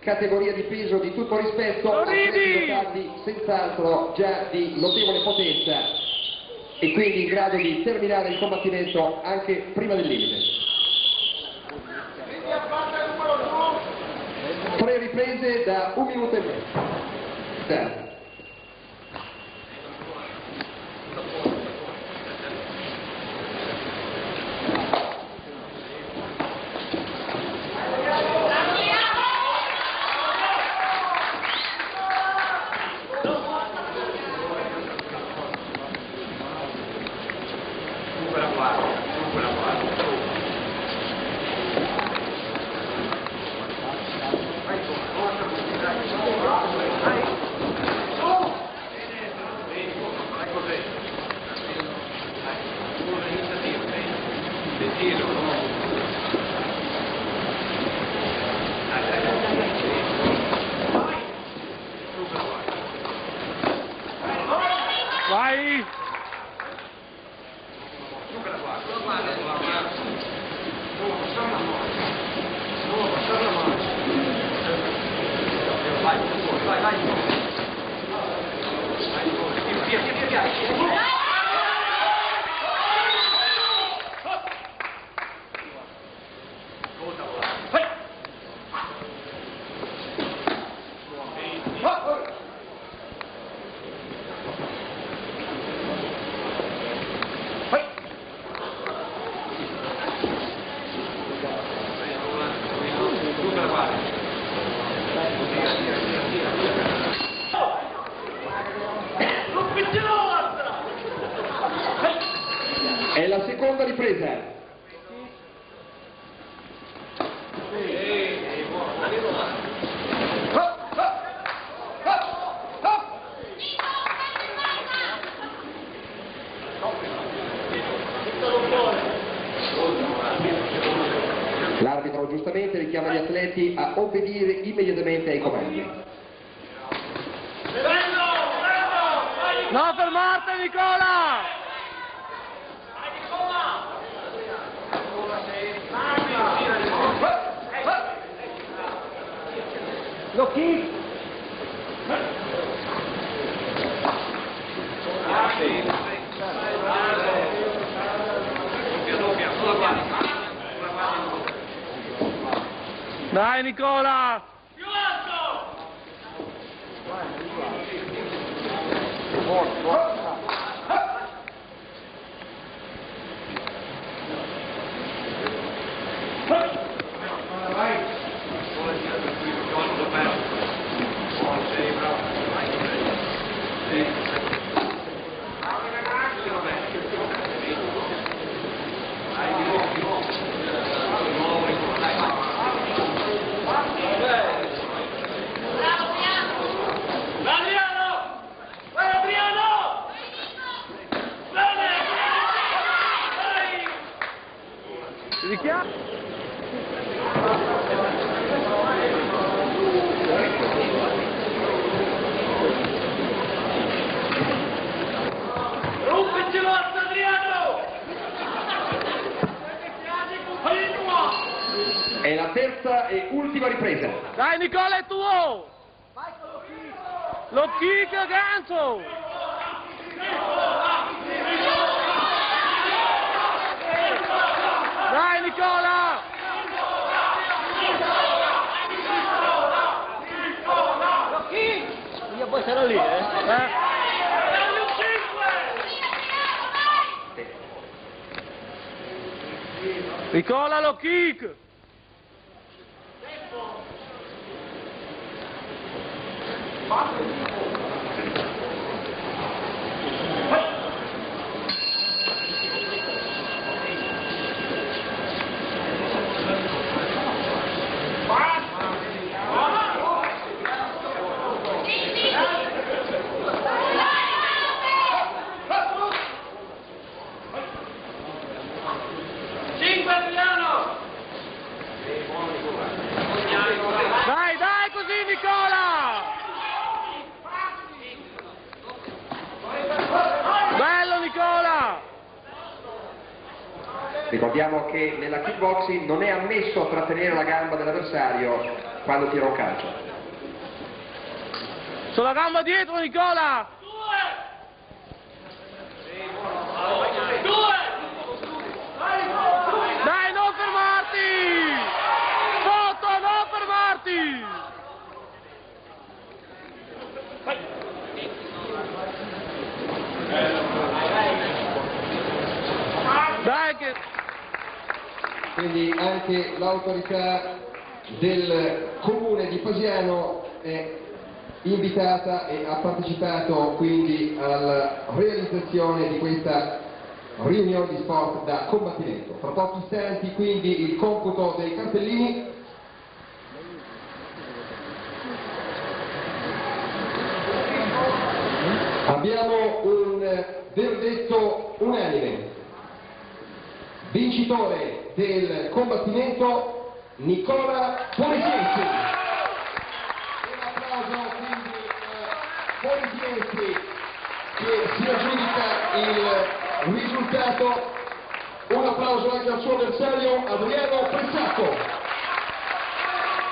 categoria di peso di tutto rispetto, atleti dotati senz'altro già di notevole potenza e quindi in grado di terminare il combattimento anche prima del limite. 3 riprese da 1 minuto e mezzo. Vai! È la seconda ripresa. L'arbitro giustamente richiama gli atleti a obbedire immediatamente ai comandi. No, fermate Nicola! Lo kick! Dai Nicola! Più alto! È la terza e ultima ripresa. Dai Nicola, è tuo! Lo kick, gancio! Dai Nicola! Lo kick! Io poi sarò lì, Nicola, lo kick! Dai, dai, così Nicola! Bello Nicola! Ricordiamo che nella kickboxing non è ammesso trattenere la gamba dell'avversario quando tira un calcio. Sulla gamba dietro Nicola! Dai, non fermarti! Sotto, non fermarti! Dai che... Quindi anche l'autorità del comune di Pasiano è invitata e ha partecipato quindi alla realizzazione di questa riunione di sport da combattimento. Fra pochi istanti quindi il computo dei cartellini. Abbiamo un verdetto unanime. Vincitore del combattimento Nicola Polisiensi. Un applauso quindi a Polisiensi che si aggiudica il risultato. Un applauso anche al suo